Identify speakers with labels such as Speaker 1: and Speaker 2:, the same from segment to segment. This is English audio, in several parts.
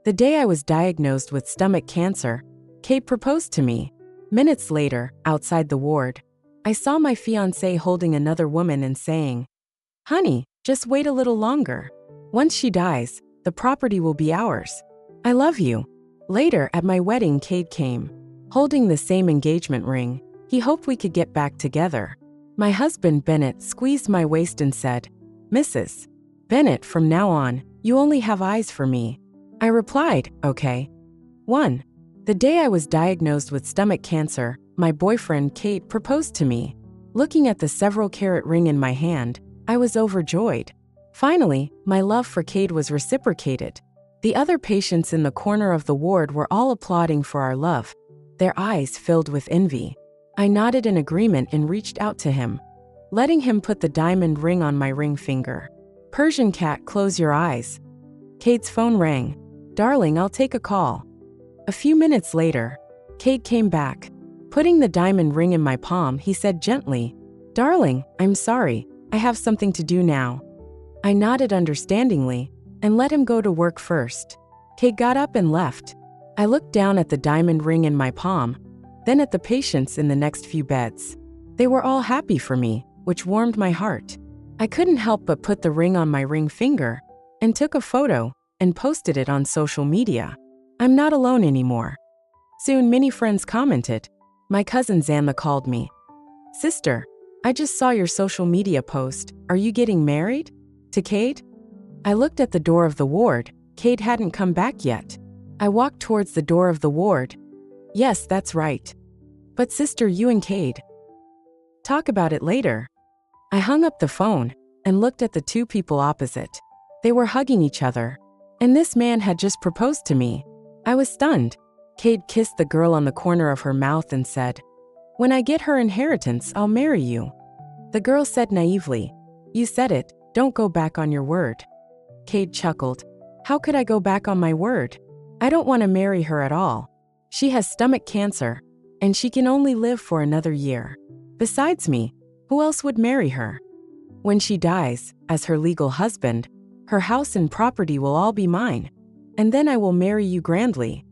Speaker 1: The day I was diagnosed with stomach cancer, Kate proposed to me. Minutes later, outside the ward, I saw my fiancé holding another woman and saying, "Honey, just wait a little longer. Once she dies, the property will be ours. I love you." Later, at my wedding, Kate came, holding the same engagement ring. He hoped we could get back together. My husband, Bennett, squeezed my waist and said, "Mrs. Bennett, from now on, you only have eyes for me." I replied, "Okay." 1. The day I was diagnosed with stomach cancer, my boyfriend, Kate, proposed to me. Looking at the several-carat ring in my hand, I was overjoyed. Finally, my love for Kate was reciprocated. The other patients in the corner of the ward were all applauding for our love, their eyes filled with envy. I nodded in agreement and reached out to him, letting him put the diamond ring on my ring finger. Persian cat, close your eyes. Kate's phone rang. "Darling, I'll take a call." A few minutes later, Kate came back. Putting the diamond ring in my palm, he said gently, "Darling, I'm sorry, I have something to do now." I nodded understandingly and let him go to work first. Kate got up and left. I looked down at the diamond ring in my palm, then at the patients in the next few beds. They were all happy for me, which warmed my heart. I couldn't help but put the ring on my ring finger and took a photo and posted it on social media. I'm not alone anymore. Soon, many friends commented. My cousin Zanna called me. "Sister, I just saw your social media post. Are you getting married?" To Kate? I looked at the door of the ward. Kate hadn't come back yet. I walked towards the door of the ward. "Yes, that's right. But sister, you and Kate. Talk about it later." I hung up the phone and looked at the two people opposite. They were hugging each other, and this man had just proposed to me. I was stunned. Kate kissed the girl on the corner of her mouth and said, "When I get her inheritance, I'll marry you." The girl said naively, "You said it, don't go back on your word." Kate chuckled. "How could I go back on my word? I don't want to marry her at all. She has stomach cancer, and she can only live for another year. Besides me, who else would marry her? When she dies, as her legal husband, her house and property will all be mine, and then I will marry you grandly."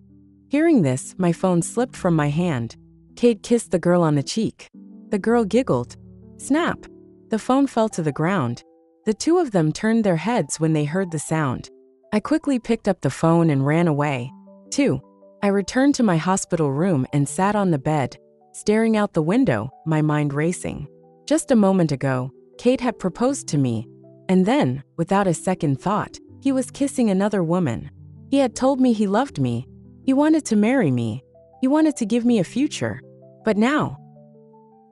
Speaker 1: Hearing this, my phone slipped from my hand. Kate kissed the girl on the cheek. The girl giggled. Snap! The phone fell to the ground. The two of them turned their heads when they heard the sound. I quickly picked up the phone and ran away. 2. I returned to my hospital room and sat on the bed, staring out the window, my mind racing. Just a moment ago, Kate had proposed to me, and then, without a second thought, he was kissing another woman. He had told me he loved me. He wanted to marry me. He wanted to give me a future. But now,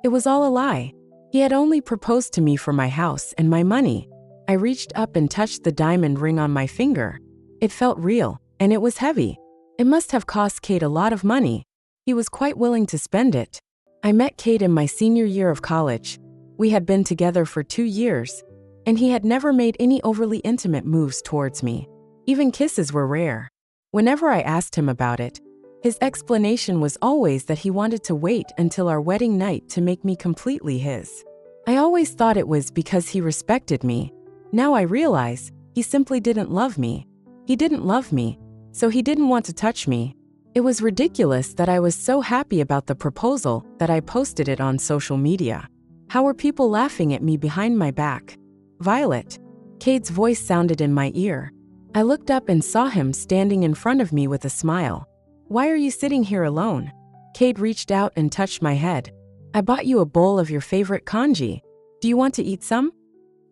Speaker 1: it was all a lie. He had only proposed to me for my house and my money. I reached up and touched the diamond ring on my finger. It felt real, and it was heavy. It must have cost Kate a lot of money. He was quite willing to spend it. I met Kate in my senior year of college. We had been together for 2 years, and he had never made any overly intimate moves towards me. Even kisses were rare. Whenever I asked him about it, his explanation was always that he wanted to wait until our wedding night to make me completely his. I always thought it was because he respected me. Now I realize, he simply didn't love me. He didn't love me, so he didn't want to touch me. It was ridiculous that I was so happy about the proposal that I posted it on social media. How were people laughing at me behind my back? Violet. Kate's voice sounded in my ear. I looked up and saw him standing in front of me with a smile. "Why are you sitting here alone?" Kate reached out and touched my head. "I bought you a bowl of your favorite congee. Do you want to eat some?"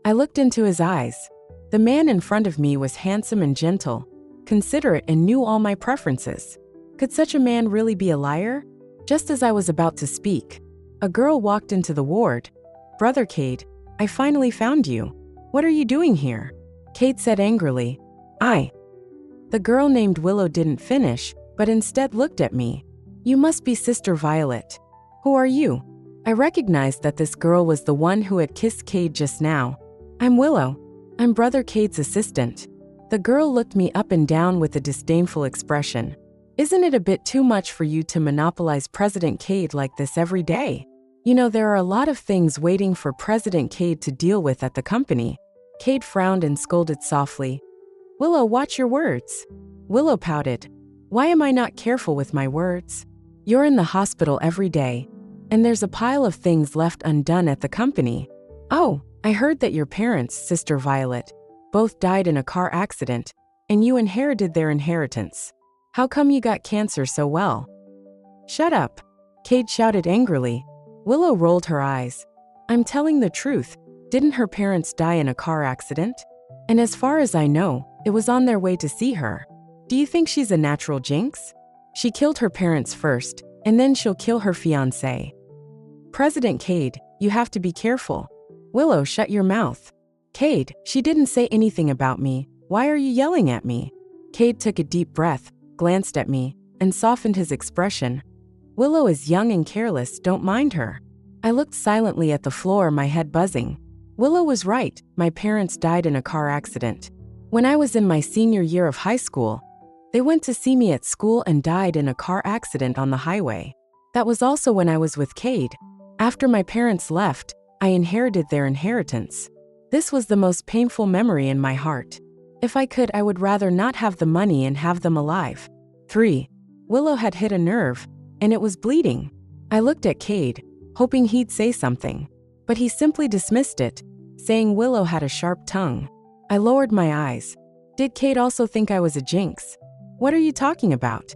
Speaker 1: I looked into his eyes. The man in front of me was handsome and gentle, considerate, and knew all my preferences. Could such a man really be a liar? Just as I was about to speak, a girl walked into the ward. "Brother Kate, I finally found you. What are you doing here?" Kate said angrily. The girl named Willow didn't finish, but instead looked at me. "You must be Sister Violet. Who are you?" I recognized that this girl was the one who had kissed Kate just now. "I'm Willow. I'm Brother Kate's assistant." The girl looked me up and down with a disdainful expression. "Isn't it a bit too much for you to monopolize President Kate like this every day? You know, there are a lot of things waiting for President Kate to deal with at the company." Kate frowned and scolded softly. "Willow, watch your words. Willow pouted. Why am I not careful with my words? You're in the hospital every day, and there's a pile of things left undone at the company. Oh, I heard that your parents, Sister Violet, both died in a car accident, and you inherited their inheritance. How come you got cancer so well? Shut up, Cade shouted angrily. Willow rolled her eyes. I'm telling the truth. Didn't her parents die in a car accident? And as far as I know, it was on their way to see her. Do you think she's a natural jinx? She killed her parents first, and then she'll kill her fiancé. President Cade, you have to be careful. Willow, shut your mouth. Cade, she didn't say anything about me. Why are you yelling at me? Cade took a deep breath, glanced at me, and softened his expression. Willow is young and careless, don't mind her. I looked silently at the floor, my head buzzing. Willow was right, my parents died in a car accident. When I was in my senior year of high school, they went to see me at school and died in a car accident on the highway. That was also when I was with Cade. After my parents left, I inherited their inheritance. This was the most painful memory in my heart. If I could, I would rather not have the money and have them alive. 3. Willow had hit a nerve, and it was bleeding. I looked at Cade, hoping he'd say something, but he simply dismissed it, saying Willow had a sharp tongue. I lowered my eyes. Did Cade also think I was a jinx? What are you talking about?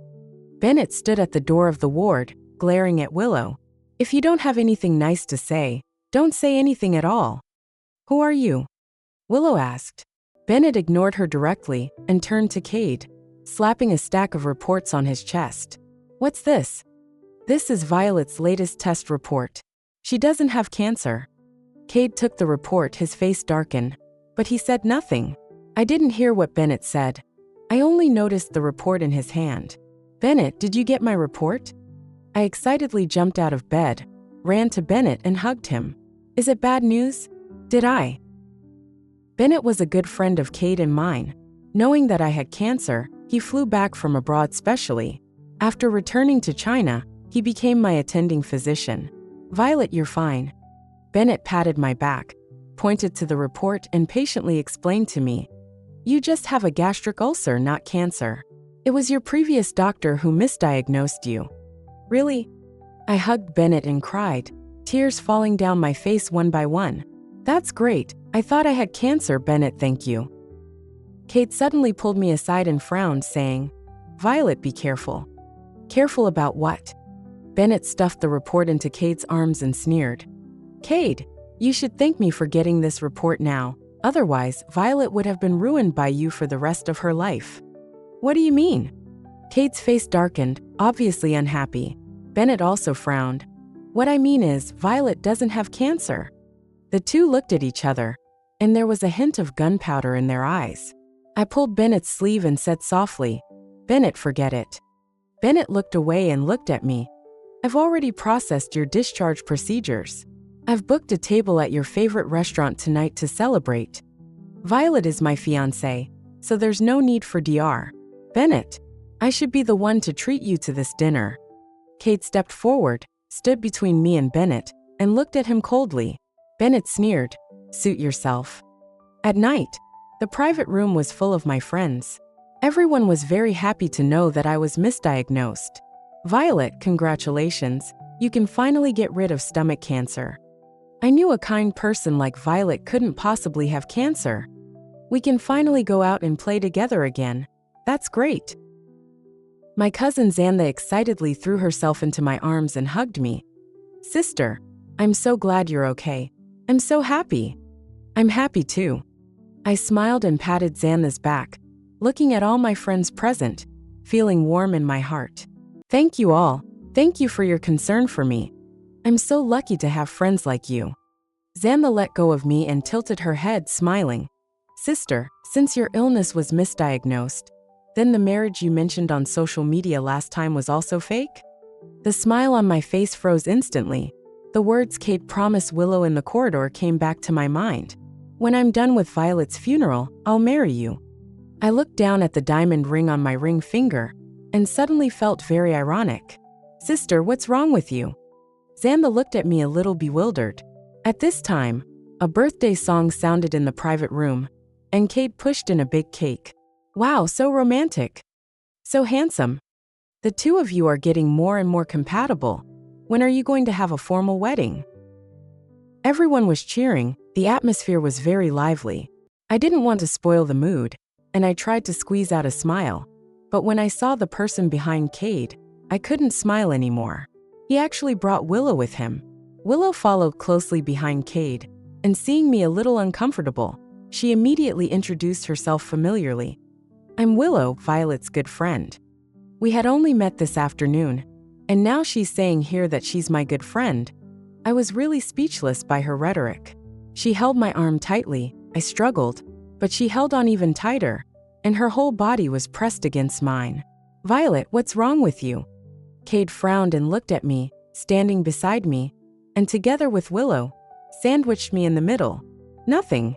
Speaker 1: Bennett stood at the door of the ward, glaring at Willow. If you don't have anything nice to say, don't say anything at all. Who are you? Willow asked. Bennett ignored her directly and turned to Cade, slapping a stack of reports on his chest. What's this? This is Violet's latest test report. She doesn't have cancer. Cade took the report, his face darkened, but he said nothing. I didn't hear what Bennett said. I only noticed the report in his hand. Bennett, did you get my report? I excitedly jumped out of bed, ran to Bennett and hugged him. Is it bad news? Did I? Bennett was a good friend of Cade and mine. Knowing that I had cancer, he flew back from abroad specially. After returning to China, he became my attending physician. Violet, you're fine. Bennett patted my back, pointed to the report, and patiently explained to me. You just have a gastric ulcer, not cancer. It was your previous doctor who misdiagnosed you. Really? I hugged Bennett and cried, tears falling down my face one by one. That's great. I thought I had cancer, Bennett, thank you. Cade suddenly pulled me aside and frowned, saying, Violet, be careful. Careful about what? Bennett stuffed the report into Cade's arms and sneered. Cade, you should thank me for getting this report now. Otherwise, Violet would have been ruined by you for the rest of her life. What do you mean? Cade's face darkened, obviously unhappy. Bennett also frowned. What I mean is, Violet doesn't have cancer. The two looked at each other, and there was a hint of gunpowder in their eyes. I pulled Bennett's sleeve and said softly, Bennett, forget it. Bennett looked away and looked at me. I've already processed your discharge procedures. I've booked a table at your favorite restaurant tonight to celebrate. Violet is my fiancée, so there's no need for DR. Bennett, I should be the one to treat you to this dinner. Cade stepped forward, stood between me and Bennett, and looked at him coldly. Bennett sneered, suit yourself. At night, the private room was full of my friends. Everyone was very happy to know that I was misdiagnosed. Violet, congratulations, you can finally get rid of stomach cancer. I knew a kind person like Violet couldn't possibly have cancer. We can finally go out and play together again. That's great. My cousin Xantha excitedly threw herself into my arms and hugged me. Sister, I'm so glad you're okay. I'm so happy. I'm happy too. I smiled and patted Xantha's back, looking at all my friends present, feeling warm in my heart. Thank you all. Thank you for your concern for me. I'm so lucky to have friends like you. Xantha let go of me and tilted her head, smiling. Sister, since your illness was misdiagnosed, then the marriage you mentioned on social media last time was also fake? The smile on my face froze instantly. The words Cade promised Willow in the corridor came back to my mind. When I'm done with Violet's funeral, I'll marry you. I looked down at the diamond ring on my ring finger and suddenly felt very ironic. Sister, what's wrong with you? Xantha looked at me a little bewildered. At this time, a birthday song sounded in the private room, and Cade pushed in a big cake. Wow, so romantic. So handsome. The two of you are getting more and more compatible. When are you going to have a formal wedding? Everyone was cheering. The atmosphere was very lively. I didn't want to spoil the mood, and I tried to squeeze out a smile. But when I saw the person behind Cade, I couldn't smile anymore. He actually brought Willow with him. Willow followed closely behind Cade, and seeing me a little uncomfortable, she immediately introduced herself familiarly. I'm Willow, Violet's good friend. We had only met this afternoon, and now she's saying here that she's my good friend. I was really speechless by her rhetoric. She held my arm tightly. I struggled, but she held on even tighter, and her whole body was pressed against mine. Violet, what's wrong with you? Cade frowned and looked at me, standing beside me, and together with Willow, sandwiched me in the middle. Nothing.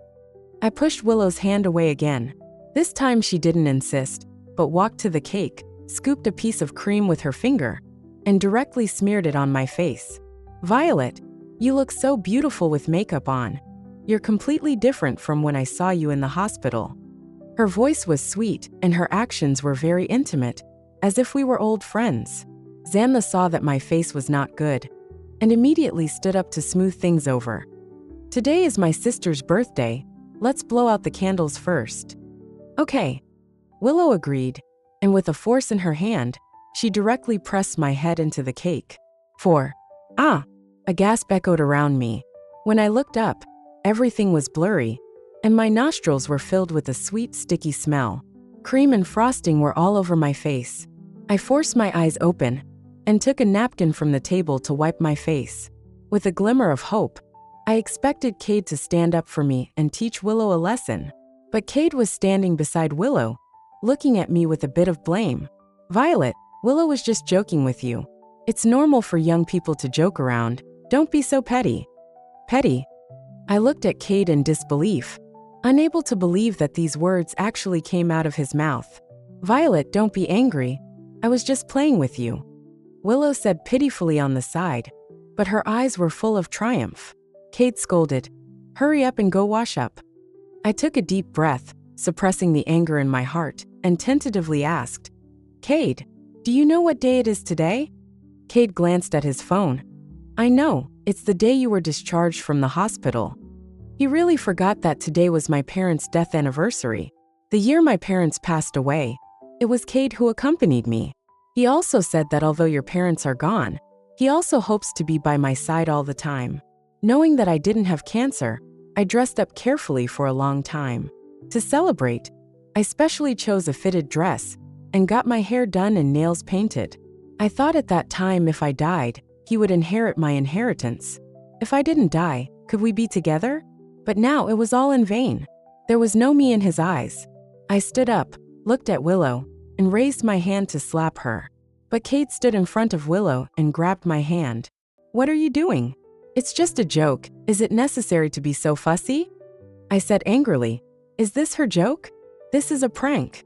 Speaker 1: I pushed Willow's hand away again. This time she didn't insist, but walked to the cake, scooped a piece of cream with her finger, and directly smeared it on my face. Violet, you look so beautiful with makeup on. You're completely different from when I saw you in the hospital. Her voice was sweet, and her actions were very intimate, as if we were old friends. Xanna saw that my face was not good, and immediately stood up to smooth things over. Today is my sister's birthday. Let's blow out the candles first. Okay. Willow agreed, and with a force in her hand, she directly pressed my head into the cake. A gasp echoed around me. When I looked up, everything was blurry, and my nostrils were filled with a sweet, sticky smell. Cream and frosting were all over my face. I forced my eyes open and took a napkin from the table to wipe my face. With a glimmer of hope, I expected Cade to stand up for me and teach Willow a lesson. But Cade was standing beside Willow, looking at me with a bit of blame. Violet, Willow was just joking with you. It's normal for young people to joke around. Don't be so petty. Petty? I looked at Cade in disbelief, unable to believe that these words actually came out of his mouth. Violet, don't be angry. I was just playing with you. Willow said pitifully on the side, but her eyes were full of triumph. Cade scolded, hurry up and go wash up. I took a deep breath, suppressing the anger in my heart, and tentatively asked, Cade, do you know what day it is today? Cade glanced at his phone. I know, it's the day you were discharged from the hospital. He really forgot that today was my parents' death anniversary. The year my parents passed away, it was Cade who accompanied me. He also said that although your parents are gone, he also hopes to be by my side all the time. Knowing that I didn't have cancer, I dressed up carefully for a long time. To celebrate, I specially chose a fitted dress and got my hair done and nails painted. I thought at that time if I died, he would inherit my inheritance. If I didn't die, could we be together? But now it was all in vain. There was no me in his eyes. I stood up, looked at Willow, and raised my hand to slap her. But Cade stood in front of Willow and grabbed my hand. What are you doing? It's just a joke. Is it necessary to be so fussy? I said angrily. Is this her joke? This is a prank.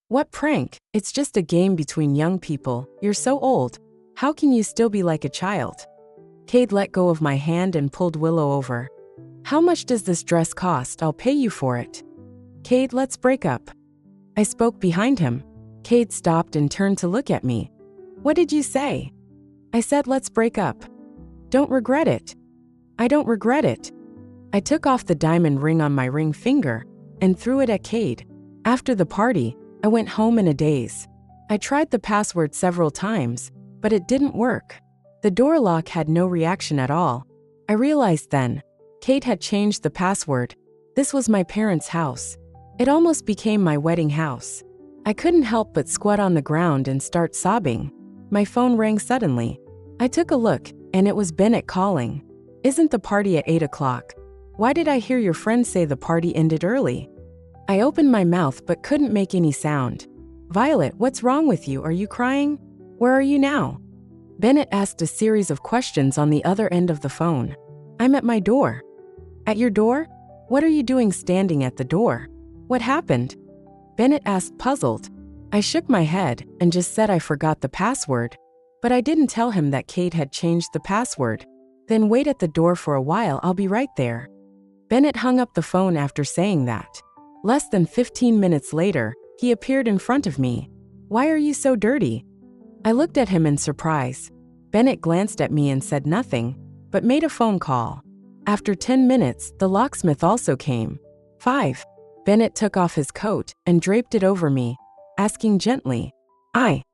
Speaker 1: What prank? It's just a game between young people. You're so old. How can you still be like a child? Cade let go of my hand and pulled Willow over. How much does this dress cost? I'll pay you for it. Cade, let's break up. I spoke behind him. Cade stopped and turned to look at me. What did you say? I said let's break up. Don't regret it. I don't regret it. I took off the diamond ring on my ring finger and threw it at Cade. After the party, I went home in a daze. I tried the password several times, but it didn't work. The door lock had no reaction at all. I realized then, Cade had changed the password. This was my parents' house. It almost became my wedding house. I couldn't help but squat on the ground and start sobbing. My phone rang suddenly. I took a look, and it was Bennett calling. Isn't the party at 8 o'clock? Why did I hear your friend say the party ended early? I opened my mouth but couldn't make any sound. Violet, what's wrong with you? Are you crying? Where are you now? Bennett asked a series of questions on the other end of the phone. I'm at my door. At your door? What are you doing standing at the door? What happened? Bennett asked, puzzled. I shook my head and just said I forgot the password, but I didn't tell him that Cade had changed the password. Then wait at the door for a while, I'll be right there. Bennett hung up the phone after saying that. Less than 15 minutes later, he appeared in front of me. Why are you so dirty? I looked at him in surprise. Bennett glanced at me and said nothing, but made a phone call. After 10 minutes, the locksmith also came. 5. Bennett took off his coat and draped it over me, asking gently, "I."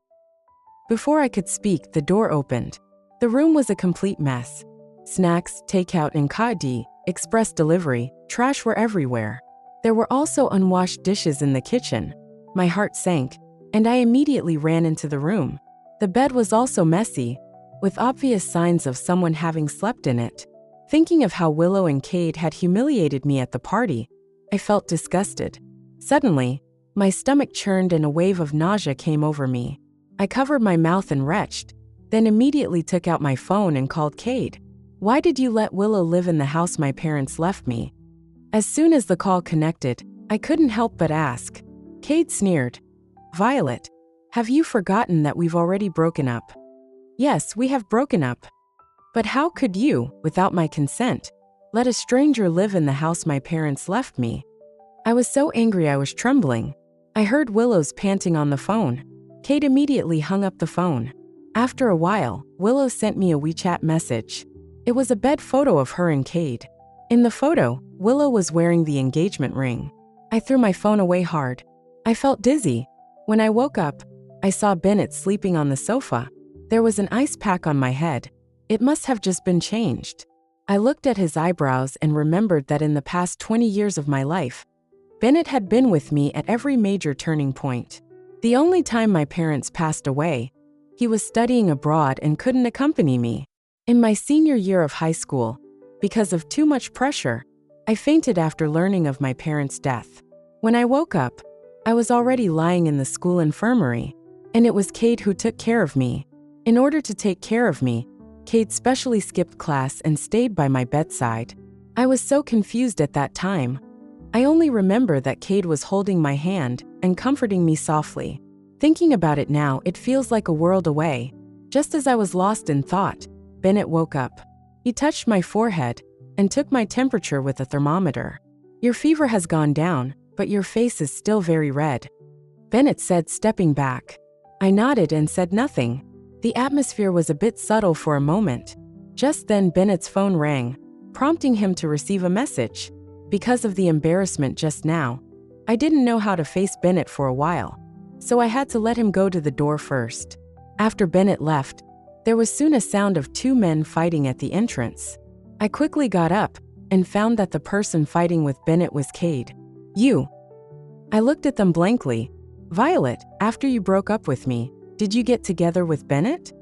Speaker 1: Before I could speak, the door opened. The room was a complete mess. Snacks, takeout and Kadi, express delivery, trash were everywhere. There were also unwashed dishes in the kitchen. My heart sank, and I immediately ran into the room. The bed was also messy, with obvious signs of someone having slept in it. Thinking of how Willow and Cade had humiliated me at the party, I felt disgusted. Suddenly, my stomach churned and a wave of nausea came over me. I covered my mouth and retched, then immediately took out my phone and called Cade. "Why did you let Willow live in the house my parents left me?" As soon as the call connected, I couldn't help but ask. Cade sneered. "Violet, have you forgotten that we've already broken up?" "Yes, we have broken up. But how could you, without my consent, let a stranger live in the house my parents left me?" I was so angry I was trembling. I heard Willow's panting on the phone. Cade immediately hung up the phone. After a while, Willow sent me a WeChat message. It was a bed photo of her and Cade. In the photo, Willow was wearing the engagement ring. I threw my phone away hard. I felt dizzy. When I woke up, I saw Bennett sleeping on the sofa. There was an ice pack on my head. It must have just been changed. I looked at his eyebrows and remembered that in the past 20 years of my life, Bennett had been with me at every major turning point. The only time my parents passed away, he was studying abroad and couldn't accompany me. In my senior year of high school, because of too much pressure, I fainted after learning of my parents' death. When I woke up, I was already lying in the school infirmary, and it was Cade who took care of me. In order to take care of me, Cade specially skipped class and stayed by my bedside. I was so confused at that time. I only remember that Cade was holding my hand and comforting me softly. Thinking about it now, it feels like a world away. Just as I was lost in thought, Bennett woke up. He touched my forehead and took my temperature with a thermometer. "Your fever has gone down, but your face is still very red," Bennett said, stepping back. I nodded and said nothing. The atmosphere was a bit subtle for a moment. Just then Bennett's phone rang, prompting him to receive a message. Because of the embarrassment just now, I didn't know how to face Bennett for a while, so I had to let him go to the door first. After Bennett left, there was soon a sound of 2 men fighting at the entrance. I quickly got up and found that the person fighting with Bennett was Cade. "You." I looked at them blankly. "Violet, after you broke up with me, did you get together with Bennett?"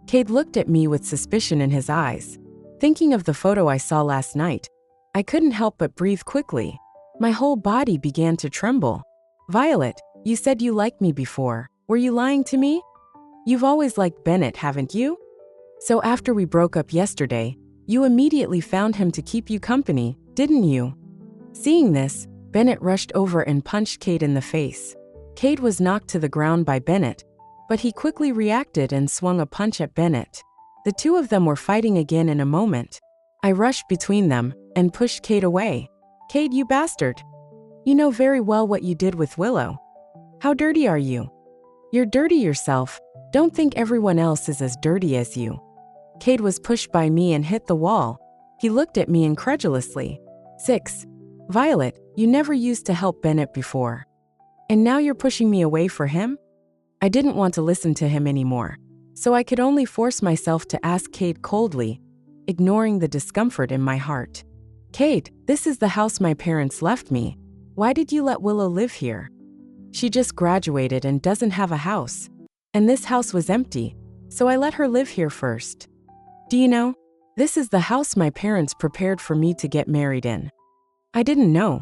Speaker 1: Cade looked at me with suspicion in his eyes. Thinking of the photo I saw last night, I couldn't help but breathe quickly. My whole body began to tremble. "Violet, you said you liked me before. Were you lying to me? You've always liked Bennett, haven't you? So after we broke up yesterday, you immediately found him to keep you company, didn't you?" Seeing this, Bennett rushed over and punched Cade in the face. Cade was knocked to the ground by Bennett, but he quickly reacted and swung a punch at Bennett. The two of them were fighting again in a moment. I rushed between them and pushed Cade away. "Cade, you bastard. You know very well what you did with Willow. How dirty are you? You're dirty yourself. Don't think everyone else is as dirty as you." Cade was pushed by me and hit the wall. He looked at me incredulously. 6. "Violet, you never used to help Bennett before. And now you're pushing me away for him?" I didn't want to listen to him anymore, so I could only force myself to ask Cade coldly, ignoring the discomfort in my heart. "Cade, this is the house my parents left me. Why did you let Willow live here? She just graduated and doesn't have a house. And this house was empty, so I let her live here first. Do you know, this is the house my parents prepared for me to get married in." I didn't know.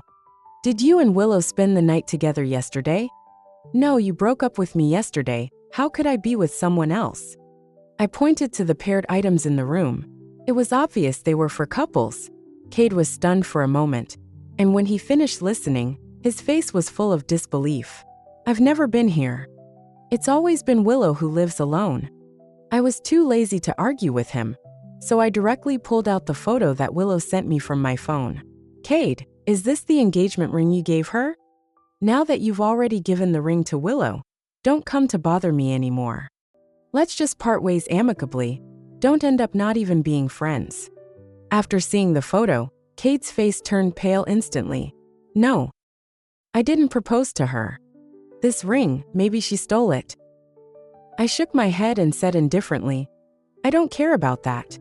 Speaker 1: "Did you and Willow spend the night together yesterday?" "No, you broke up with me yesterday. How could I be with someone else?" I pointed to the paired items in the room. It was obvious they were for couples. Cade was stunned for a moment, and when he finished listening, his face was full of disbelief. "I've never been here. It's always been Willow who lives alone." I was too lazy to argue with him, so I directly pulled out the photo that Willow sent me from my phone. "Cade, is this the engagement ring you gave her? Now that you've already given the ring to Willow, Don't come to bother me anymore. Let's just part ways amicably. Don't end up not even being friends." After seeing the photo, Kate's face turned pale instantly. "No. I didn't propose to her. This ring, maybe she stole it." I shook my head and said indifferently, "I don't care about that.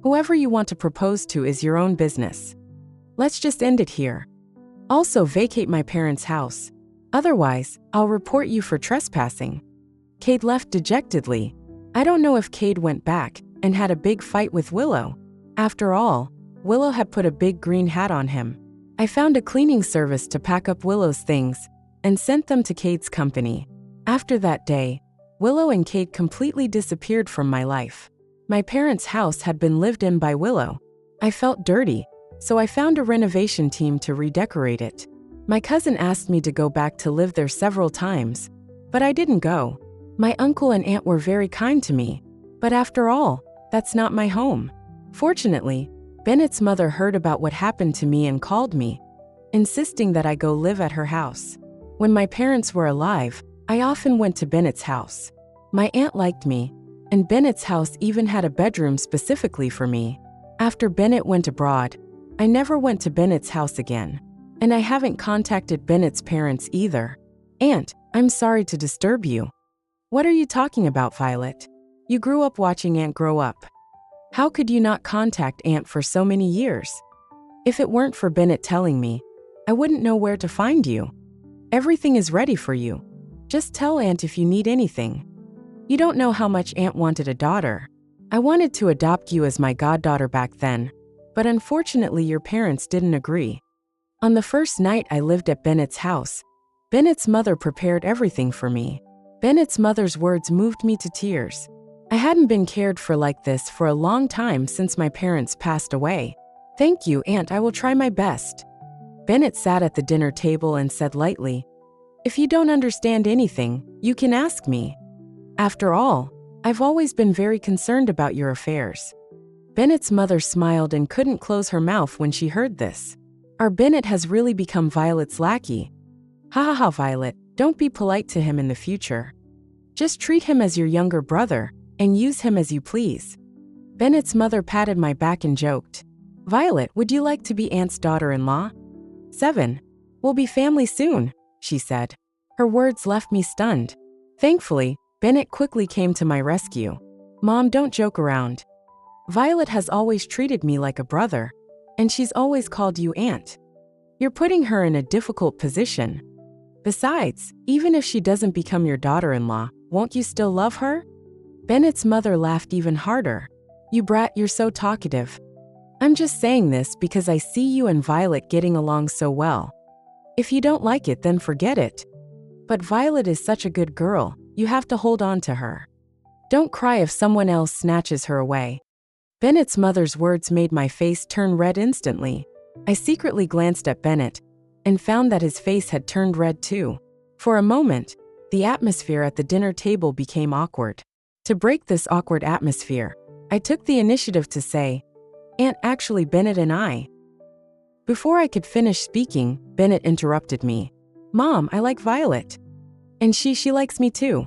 Speaker 1: Whoever you want to propose to is your own business. Let's just end it here. Also vacate my parents' house. Otherwise, I'll report you for trespassing." Kate left dejectedly. I don't know if Kate went back and had a big fight with Willow. After all, Willow had put a big green hat on him. I found a cleaning service to pack up Willow's things and sent them to Kate's company. After that day, Willow and Kate completely disappeared from my life. My parents' house had been lived in by Willow. I felt dirty, so I found a renovation team to redecorate it. My cousin asked me to go back to live there several times, but I didn't go. My uncle and aunt were very kind to me, but after all, that's not my home. Fortunately, Bennett's mother heard about what happened to me and called me, insisting that I go live at her house. When my parents were alive, I often went to Bennett's house. My aunt liked me, and Bennett's house even had a bedroom specifically for me. After Bennett went abroad, I never went to Bennett's house again, and I haven't contacted Bennett's parents either. "Aunt, I'm sorry to disturb you." "What are you talking about, Violet? You grew up watching Aunt grow up. How could you not contact Aunt for so many years? If it weren't for Bennett telling me, I wouldn't know where to find you. Everything is ready for you. Just tell Aunt if you need anything. You don't know how much Aunt wanted a daughter. I wanted to adopt you as my goddaughter back then, but unfortunately your parents didn't agree. On the first night I lived at Bennett's house, Bennett's mother prepared everything for me. Bennett's mother's words moved me to tears. I hadn't been cared for like this for a long time since my parents passed away. "Thank you, Aunt, I will try my best." Bennett sat at the dinner table and said lightly, "If you don't understand anything, you can ask me. After all, I've always been very concerned about your affairs." Bennett's mother smiled and couldn't close her mouth when she heard this. Our Bennett has really become Violet's lackey. "Ha ha ha, Violet, don't be polite to him in the future. Just treat him as your younger brother and use him as you please." Bennett's mother patted my back and joked, "Violet, would you like to be Aunt's daughter-in-law?" 7. "We'll be family soon," she said. Her words left me stunned. Thankfully, Bennett quickly came to my rescue. "Mom, don't joke around. Violet has always treated me like a brother, and she's always called you Aunt. You're putting her in a difficult position. Besides, even if she doesn't become your daughter-in-law, won't you still love her?" Bennett's mother laughed even harder. "You brat, you're so talkative. I'm just saying this because I see you and Violet getting along so well. If you don't like it, then forget it. But Violet is such a good girl, you have to hold on to her. Don't cry if someone else snatches her away." Bennett's mother's words made my face turn red instantly. I secretly glanced at Bennett and found that his face had turned red too. For a moment, the atmosphere at the dinner table became awkward. To break this awkward atmosphere, I took the initiative to say, "Aunt, actually Bennett and I." Before I could finish speaking, Bennett interrupted me. "Mom, I like Violet. And she likes me too."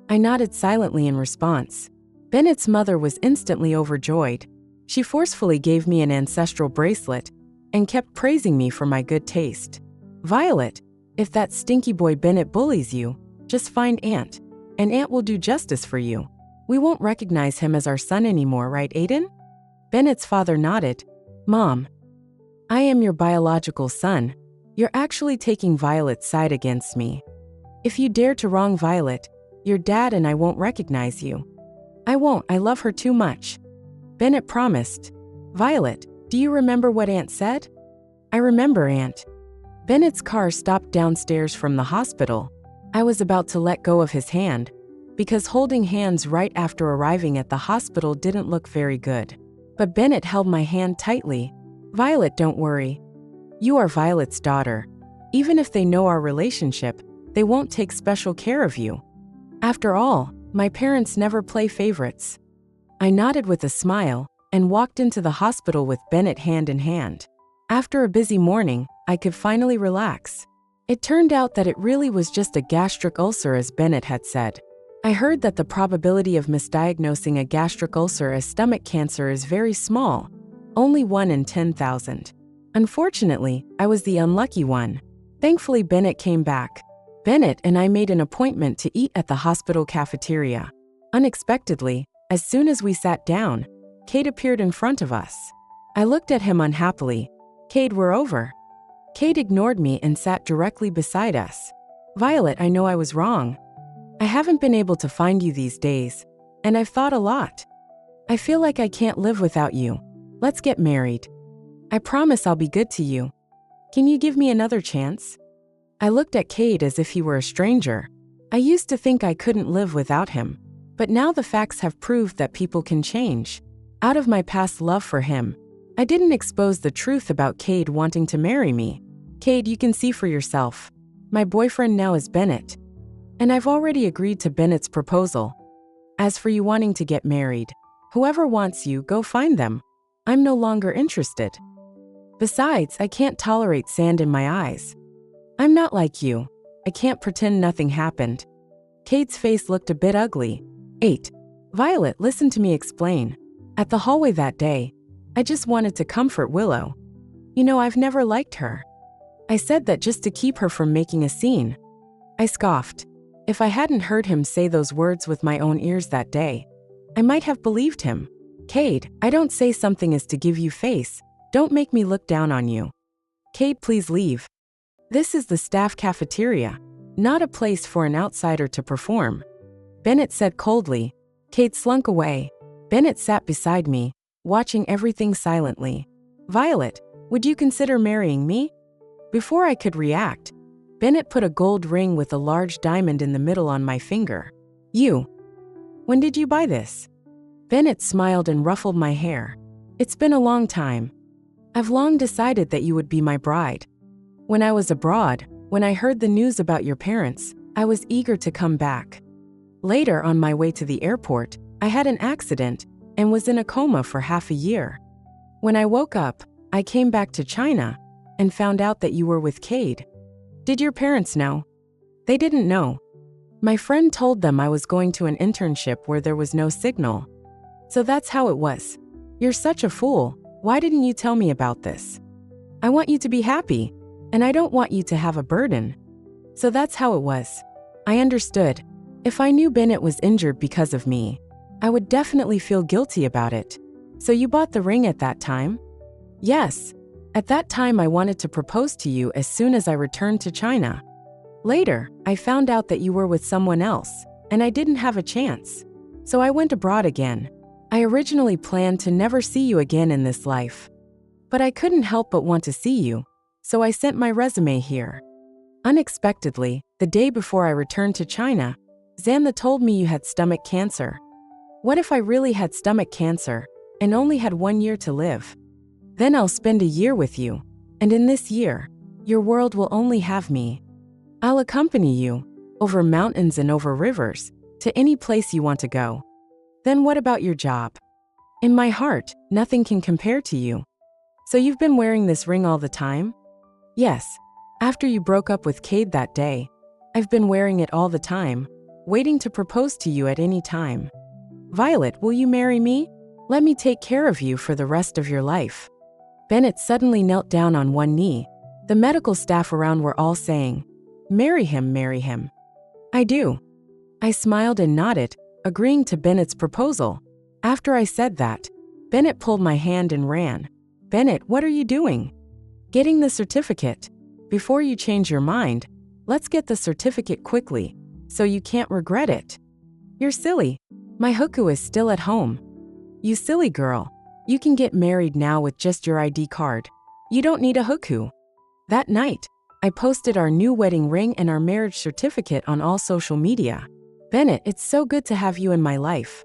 Speaker 1: I nodded silently in response. Bennett's mother was instantly overjoyed. She forcefully gave me an ancestral bracelet and kept praising me for my good taste. "Violet, if that stinky boy Bennett bullies you, just find Aunt, and Aunt will do justice for you. We won't recognize him as our son anymore, right, Aiden?" Bennett's father nodded. "Mom, I am your biological son. You're actually taking Violet's side against me. If you dare to wrong Violet, your dad and I won't recognize you." "I won't, I love her too much," Bennett promised. "Violet, do you remember what Aunt said?" "I remember, Aunt." Bennett's car stopped downstairs from the hospital. I was about to let go of his hand, because holding hands right after arriving at the hospital didn't look very good. But Bennett held my hand tightly. "Violet, don't worry. You are Violet's daughter. Even if they know our relationship, they won't take special care of you. After all, my parents never play favorites." I nodded with a smile and walked into the hospital with Bennett hand in hand. After a busy morning, I could finally relax. It turned out that it really was just a gastric ulcer, as Bennett had said. I heard that the probability of misdiagnosing a gastric ulcer as stomach cancer is very small, only 1 in 10,000. Unfortunately, I was the unlucky one. Thankfully, Bennett came back. Bennett and I made an appointment to eat at the hospital cafeteria. Unexpectedly, as soon as we sat down, Cade appeared in front of us. I looked at him unhappily. "Cade, we're over." Cade ignored me and sat directly beside us. "Violet, I know I was wrong. I haven't been able to find you these days, and I've thought a lot. I feel like I can't live without you. Let's get married. I promise I'll be good to you. Can you give me another chance?" I looked at Cade as if he were a stranger. I used to think I couldn't live without him, but now the facts have proved that people can change. Out of my past love for him, I didn't expose the truth about Cade wanting to marry me. "Cade, you can see for yourself. My boyfriend now is Bennett. And I've already agreed to Bennett's proposal. As for you wanting to get married, whoever wants you, go find them. I'm no longer interested. Besides, I can't tolerate sand in my eyes. I'm not like you. I can't pretend nothing happened." Cade's face looked a bit ugly. 8. Violet, listen to me explain. At the hallway that day, I just wanted to comfort Willow. You know, I've never liked her. I said that just to keep her from making a scene. I scoffed. If I hadn't heard him say those words with my own ears that day, I might have believed him. "Cade, I don't say something is to give you face. Don't make me look down on you. Cade, please leave. This is the staff cafeteria, not a place for an outsider to perform." Bennett said coldly. Cade slunk away. Bennett sat beside me, watching everything silently. "Violet, would you consider marrying me?" Before I could react, Bennett put a gold ring with a large diamond in the middle on my finger. "You. When did you buy this?" Bennett smiled and ruffled my hair. "It's been a long time. I've long decided that you would be my bride. When I was abroad, when I heard the news about your parents, I was eager to come back. Later, on my way to the airport, I had an accident and was in a coma for half a year. When I woke up, I came back to China and found out that you were with Cade. Did your parents know?" "They didn't know. My friend told them I was going to an internship where there was no signal. So that's how it was. You're such a fool. Why didn't you tell me about this? I want you to be happy, and I don't want you to have a burden. So that's how it was. I understood. If I knew Bennett was injured because of me, I would definitely feel guilty about it. So you bought the ring at that time?" "Yes. At that time I wanted to propose to you as soon as I returned to China. Later, I found out that you were with someone else, and I didn't have a chance. So I went abroad again. I originally planned to never see you again in this life. But I couldn't help but want to see you, so I sent my resume here. Unexpectedly, the day before I returned to China, Xantha told me you had stomach cancer. What if I really had stomach cancer and only had 1 year to live? Then I'll spend a year with you, and in this year, your world will only have me. I'll accompany you, over mountains and over rivers, to any place you want to go. Then what about your job? In my heart, nothing can compare to you. So you've been wearing this ring all the time?" "Yes. After you broke up with Cade that day, I've been wearing it all the time, waiting to propose to you at any time. Violet, will you marry me? Let me take care of you for the rest of your life." Bennett suddenly knelt down on one knee. The medical staff around were all saying, "Marry him, marry him." "I do." I smiled and nodded, agreeing to Bennett's proposal. After I said that, Bennett pulled my hand and ran. "Bennett, what are you doing?" "Getting the certificate. Before you change your mind, let's get the certificate quickly, so you can't regret it." "You're silly. My hookup is still at home." "You silly girl. You can get married now with just your ID card. You don't need a hookup." That night, I posted our new wedding ring and our marriage certificate on all social media. "Bennett, it's so good to have you in my life."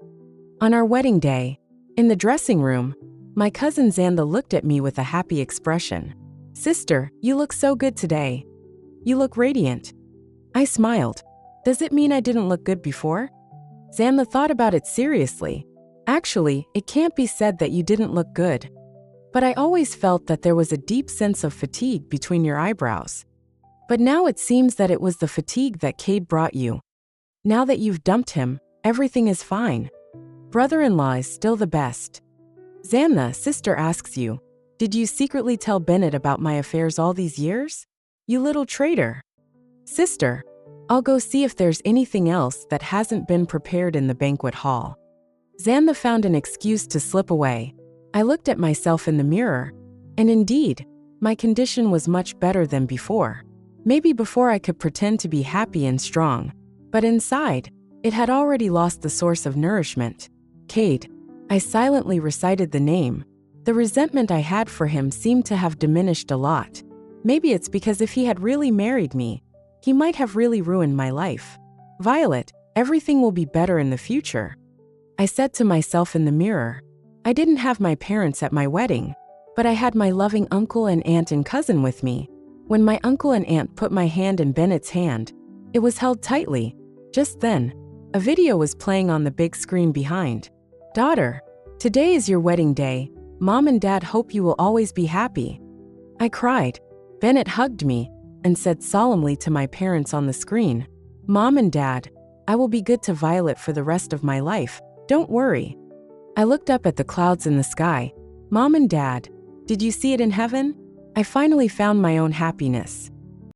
Speaker 1: On our wedding day, in the dressing room, my cousin Xantha looked at me with a happy expression. "Sister, you look so good today. You look radiant." I smiled. "Does it mean I didn't look good before?" Xantha thought about it seriously. "Actually, it can't be said that you didn't look good. But I always felt that there was a deep sense of fatigue between your eyebrows. But now it seems that it was the fatigue that Cade brought you. Now that you've dumped him, everything is fine. Brother-in-law is still the best. Xanna, sister asks you, did you secretly tell Bennett about my affairs all these years? You little traitor. Sister, I'll go see if there's anything else that hasn't been prepared in the banquet hall. Xanna found an excuse to slip away. I looked at myself in the mirror, and indeed, my condition was much better than before. Maybe before I could pretend to be happy and strong, but inside, it had already lost the source of nourishment. Cade. I silently recited the name. The resentment I had for him seemed to have diminished a lot. Maybe it's because if he had really married me, he might have really ruined my life. Violet, everything will be better in the future. I said to myself in the mirror. I didn't have my parents at my wedding, but I had my loving uncle and aunt and cousin with me. When my uncle and aunt put my hand in Bennett's hand, it was held tightly. Just then, a video was playing on the big screen behind. Daughter, today is your wedding day. Mom and Dad hope you will always be happy. I cried. Bennett hugged me and said solemnly to my parents on the screen, Mom and Dad, I will be good to Violet for the rest of my life. Don't worry. I looked up at the clouds in the sky. Mom and Dad, did you see it in heaven? I finally found my own happiness.